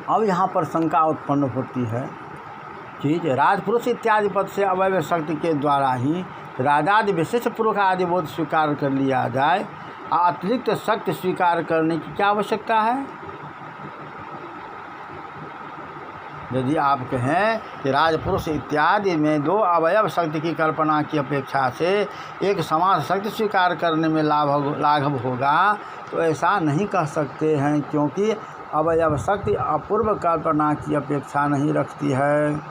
अब यहाँ पर शंका उत्पन्न होती है कि राजपुरुष इत्यादि पद से अवयव शक्ति के द्वारा ही राजादि विशिष्ट पुरुष आदि बोध स्वीकार कर लिया जाए, अतिरिक्त शक्ति स्वीकार करने की क्या आवश्यकता है? यदि आप कहें कि राजपुरुष इत्यादि में दो अवयव शक्ति की कल्पना की अपेक्षा से एक समान शक्ति स्वीकार करने में लाघव होगा, तो ऐसा नहीं कह सकते हैं, क्योंकि अवयव शक्ति अपूर्व कल्पना की अपेक्षा नहीं रखती है।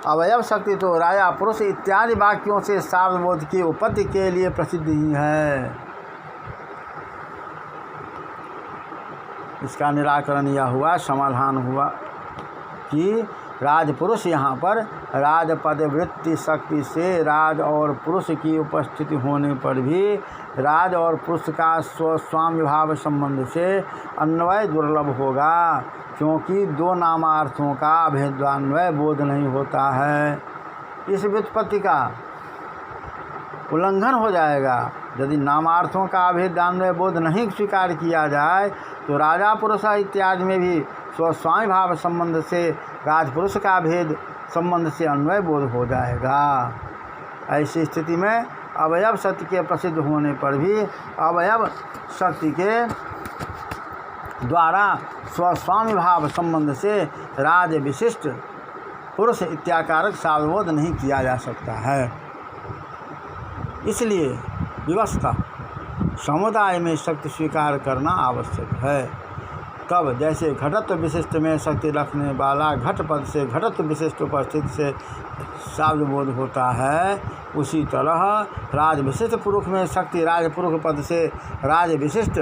अवयव शक्ति तो राजा पुरुष इत्यादि वाक्यों से शाब्दबोध की उत्पत्ति के लिए प्रसिद्ध ही है। इसका निराकरण यह हुआ, समाधान हुआ कि राजपुरुष यहाँ पर राजपद वृत्ति शक्ति से राज और पुरुष की उपस्थिति होने पर भी राज और पुरुष का स्वस्वामी भाव संबंध से अन्वय दुर्लभ होगा, क्योंकि दो नामार्थों का अभेदान्वय बोध नहीं होता है। इस व्युत्पत्ति का उल्लंघन हो जाएगा। यदि नामार्थों का अभेदान्वय बोध नहीं स्वीकार किया जाए तो राजा पुरुष इत्यादि में भी स्वस्वामी भाव संबंध से राजपुरुष का भेद संबंध से अन्वय बोध हो जाएगा। ऐसी स्थिति में अवयव शक्ति के प्रसिद्ध होने पर भी अवयव शक्ति के द्वारा स्वस्वामी भाव संबंध से राज विशिष्ट पुरुष इत्याकारक शाब्दबोध नहीं किया जा सकता है। इसलिए व्यवस्था समुदाय में शक्ति स्वीकार करना आवश्यक है। तब जैसे घटत्व विशिष्ट में शक्ति रखने वाला घट पद से घटत्व विशिष्ट उपस्थिति से शाब्दबोध होता है, उसी तरह राज विशिष्ट पुरुष में शक्ति राजपुरुष पद से राज विशिष्ट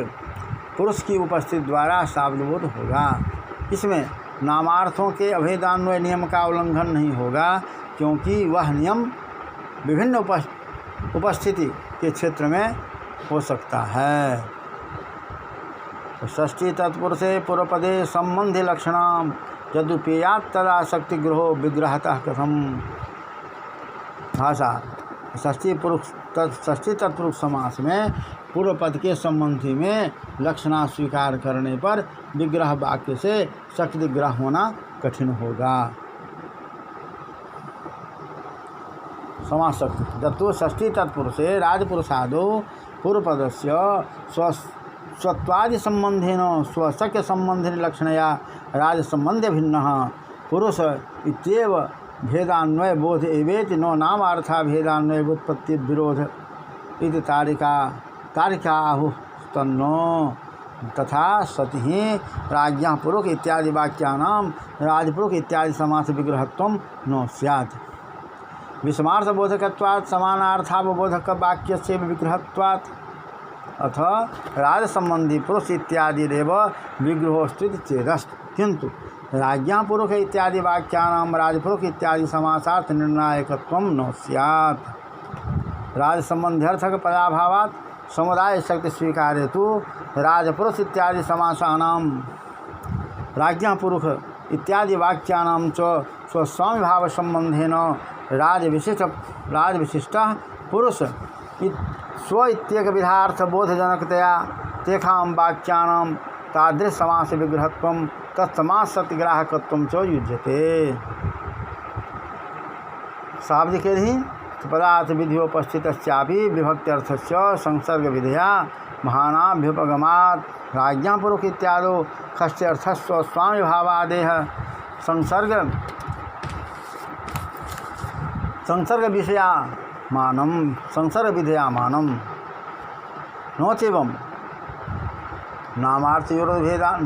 पुरुष की उपस्थिति द्वारा शाब्दबोध होगा। इसमें नामार्थों के अभेदान्वय नियम का उल्लंघन नहीं होगा, क्योंकि वह नियम विभिन्न उपस्थिति के क्षेत्र में हो सकता है। षष्ठी तत्पुरुषे पूर्वपदे संबंधी लक्षणाम यदुपेयात् तदा शक्ति ग्रहो विग्रहतः कथम। भाषा षष्ठी तत्पुरुष समास में पूर्व पद के संबंधी में लक्षणा स्वीकार करने पर विग्रह वाक्य से शक्ति ग्रह होना कठिन होगा। समास शक्ति दत्तो षष्ठी तत्पुरुषे राजपुरुषादो पूर्वपदस्य स्वत्वादि संबंधेन स्वशक्य संबंधिन लक्षणया राज संबंध भिन्नः पुरुष इत्येव भेदान्वय बोध एवेति नो नामार्था भेदान्वय व्युत्पत्ति विरोध इति तारिका आहुस्तन्नो तथा सति राज्ञः पुरुष इत्यादि वाक्यानां राजपुरुष इत्यादि समास विग्रहत्वं न स्यात्। विषमार्थ बोधकत्वात् समानार्थावबोधक वाक्यस्य विग्रहत्वात् अथ राज संबंधी पुरुष इत्यादि रेव विग्रहो स्थित चेदस्त। किंतु राज्ञा पुरुष इत्यादि वाक्यानां राजपुरुष इत्यादि समासार्थ निर्णायकत्वं न स्यात्। राज संबंध्यर्थक पदाभावात् समुदाय शक्ति स्वीकारे तो राजपुरुष इत्यादि समासानां राज्ञा पुरुष इत्यादि वाक्यानां च स्वस्वामी भाव संबंधेन राज विशिष्ट पुरुष स्व इत्येक विधार्थ बोधजनकतया तेषां वाक्यानां तादृश समास विग्रहत्वं तत्समास सत्यग्राहकत्वं च युज्यते। शाब्दिके ही पदार्थ विधियोपस्थितस्यापि विभक्त्यर्थस्य संसर्ग विधेया महानाभ्युपगमात् राज्ञा पुरुष इत्यादो खस्त्यर्थस्व स्वामी भावादेह संसर्ग विधेयमानं नोचैवं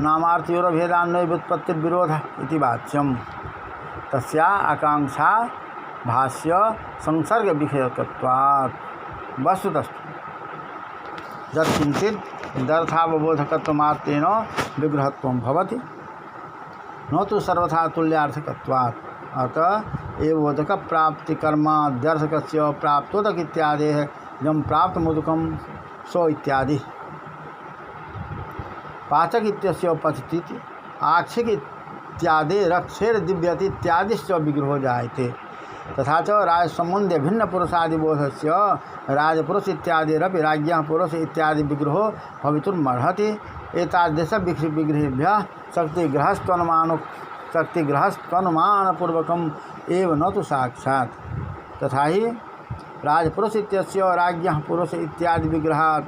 नामार्थयोर्भेदान्वय व्युत्पत्तिर्विरोध इति वाच्यं। तस्या आकांक्षा भाष्य संसर्ग विषयकत्वात्। वस्तुतस्तु यत्किंचित् दर्थावबोधकत्वमात्रेण विग्रहत्वं भवति न तो सर्वथा तुल्यार्थकत्वात्। अतः एवोदक प्राप्ति कर्माद्यर्थकस्य प्राप्तोदक इत्यादेः जम प्राप्त मुदकम सो इत्यादि पाचक इत्यस्य पठिति आक्षिक इत्यादि रक्षेर दिव्यति इत्यादिश्च विग्रहो जायते। तथा च राज संबंध्य भिन्न पुरुषादिबोधस्य राजपुरुष इत्यादिरपि राज्ञः पुरुष इत्यादि विग्रहो भवितुमर्हति। एतादृश विग्रहेभ्यः शक्तिग्रहस्त्वनुमानपूर्वकम् एव न तो साक्षात्। तथा ही राजपुरुष इत्यस्य राज्ञः पुरुष इत्यादि विग्रहात्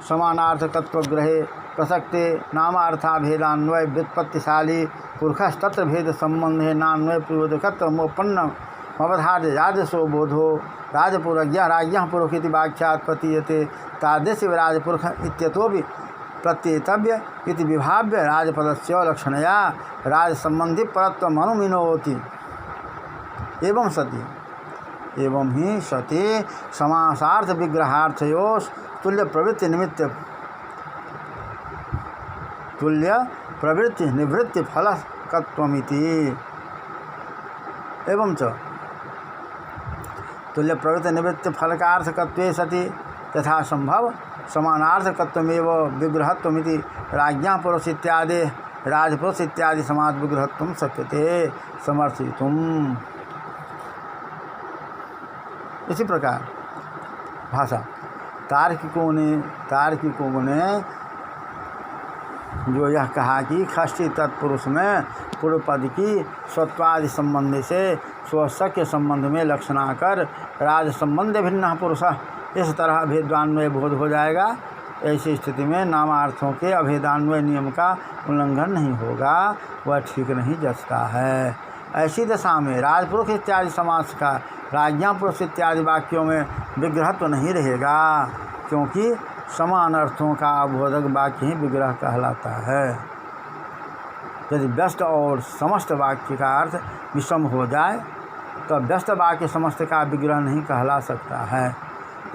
समानार्थकत्वग्रहे प्रसक्ते नामार्थाभेदान्वय व्युत्पत्तिशाली पुरुषस्तत्र भेद संबंधे नान्वय प्रयोजकत्वमुपन्नमवधार्यादेशो बोधो राजपुरज्ञः राज्ञः पुरुष इति वाक्यात् प्रतीयते तादृश राजपुरुष इत्यतोपि प्रत्येतव्य इति विभाव्य राजपदस्य लक्षणया राजसंबंधी परत्वमनुमिनोति। एवं ही सति समासार्थ विग्रहार्थयोः तुल्य प्रवृत्ति निवृत्ति फलकत्वमिति। एवं च तुल्य प्रवृत्ति निवृत्ति फलकार्थकत्वे सति तथा संभव समानार्थकत्वमेव विग्रहत्वमिति राज्ञः पुरुष इत्यादि राजपुरुष इत्यादि समाज विग्रहत्वं शक्यते समर्थितुम्। इसी प्रकार भाषा तार्किकों ने जो यह कहा कि षष्ठी तत्पुरुष में पूर्व पद की स्वत्वादि संबंध से स्वशक्य संबंध में लक्षणा कर राज संबंध भिन्न पुरुष इस तरह अभेदान्वय बोध हो जाएगा। ऐसी स्थिति में नामार्थों के अभेदान्वय नियम का उल्लंघन नहीं होगा, वह ठीक नहीं जचता है। ऐसी दशा में राजपुरुष इत्यादि समास का राज्ञा पुरुष इत्यादि वाक्यों में विग्रहत्व नहीं रहेगा, क्योंकि समान अर्थों का अबोधक वाक्य ही विग्रह कहलाता है। यदि व्यस्त और समस्त वाक्य का अर्थ विषम हो जाए तो व्यस्त वाक्य समस्त का विग्रह नहीं कहला सकता है।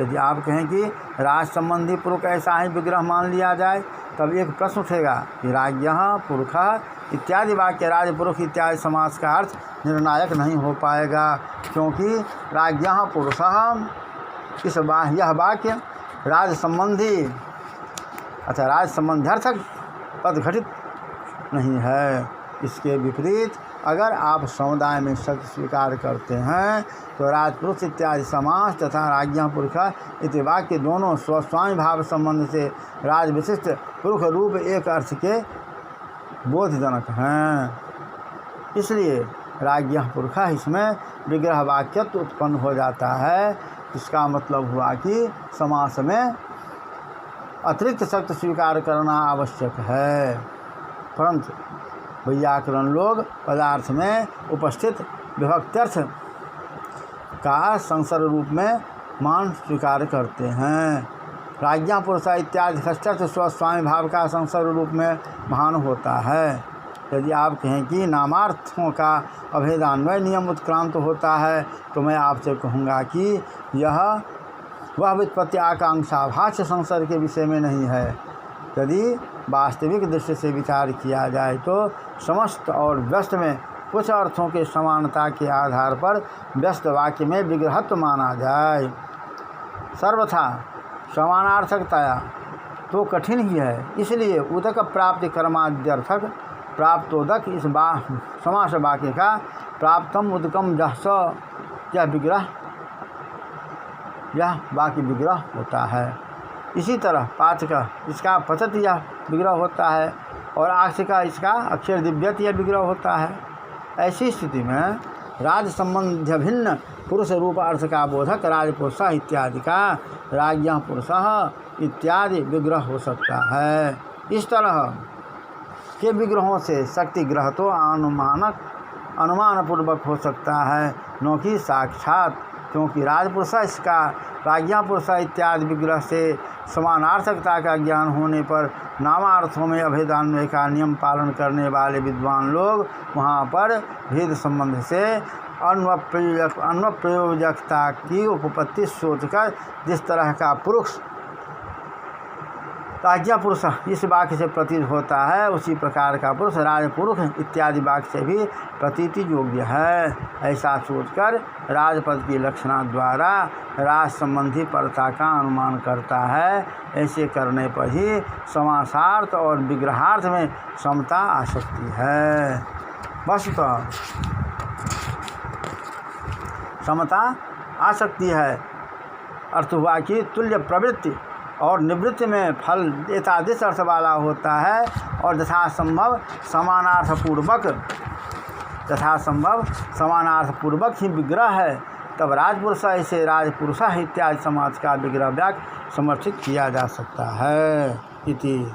यदि आप कहें कि राज संबंधी पुरुष ऐसा ही विग्रह मान लिया जाए, तब एक प्रश्न उठेगा कि राज्ञः पुरुषः इत्यादि वाक्य राजपुरुष इत्यादि समास का अर्थ निर्णायक नहीं हो पाएगा, क्योंकि राज्ञः पुरुषः यह वाक्य राज संबंध्यार्थक पद घटित नहीं है। इसके विपरीत अगर आप समुदाय में शक्ति स्वीकार करते हैं तो राजपुरुष इत्यादि समास तथा राज्ञः पुरुषः इति वाक्य दोनों स्वस्वामी भाव संबंध से राज विशिष्ट पुरुष रूप एक अर्थ के बोधजनक हैं। इसलिए राज्ञः पुरुषः इसमें विग्रह वाक्यत्व उत्पन्न हो जाता है। इसका मतलब हुआ कि समास में अतिरिक्त शक्ति स्वीकार करना आवश्यक है, परंतु वैयाकरण लोग पदार्थ में उपस्थित विभक्त्यर्थ का संसर्ग रूप में मान स्वीकार करते हैं। राज्ञा पुरुषा इत्यादि षष्ठर्थ स्वस्वामी भाव का संसर्ग रूप में भान होता है। यदि आप कहें कि नामार्थों का अभेदान्वय नियम उत्क्रांत होता है, तो मैं आपसे कहूँगा कि यह वह व्युत्पत्ति आकांक्षा भाष्य संसर्ग के विषय में नहीं है। यदि वास्तविक दृष्टि से विचार किया जाए तो समस्त और व्यस्त में कुछ अर्थों के समानता के आधार पर व्यस्त वाक्य में विग्रहत्व माना जाए। सर्वथा समानार्थकताया तो कठिन ही है, इसलिए उदक प्राप्ति कर्माद्यर्थक प्राप्तोदक इस समास वाक्य का प्राप्तम उदकम जस यह वाक्य विग्रह होता है। इसी तरह पाठ का इसका पचत यह विग्रह होता है और आक्ष का इसका अक्षर दिव्यत यह विग्रह होता है। ऐसी स्थिति में राज संबंध भिन्न पुरुष रूप अर्थ का बोधक राजपुरुषः इत्यादि का राज्ञः पुरुषः इत्यादि विग्रह हो सकता है। इस तरह के विग्रहों से शक्ति ग्रह तो अनुमानपूर्वक हो सकता है, न कि साक्षात, क्योंकि राजपुरुषः इसका राज्ञा पुरुषः इत्यादि विग्रह से समानार्थकता का ज्ञान होने पर नामार्थों में अभेदान्वय का नियम पालन करने वाले विद्वान लोग वहाँ पर भेद संबंध से अन्वप्रयोजकता की उपपत्ति सोचकर जिस तरह का पुरुष राज्ञा पुरुष इस वाक्य से प्रतीत होता है, उसी प्रकार का पुरुष राजपुरुष इत्यादि वाक्य से भी प्रतीति योग्य है। ऐसा सोचकर राजपद की लक्षणा द्वारा राज संबंधी परता का अनुमान करता है। ऐसे करने पर ही समासार्थ और विग्रहार्थ में समता आ सकती है। वस्तुतः समता आ सकती है अर्थ हुआ कि तुल्य प्रवृत्ति और निवृत्ति में फल एतादृश अर्थ वाला होता है और यथासंभव समानार्थपूर्वक ही विग्रह है, तब राजपुरुष इसे राजपुरुष इत्यादि समाज का विग्रह वाक्य समर्थित किया जा सकता है। इति।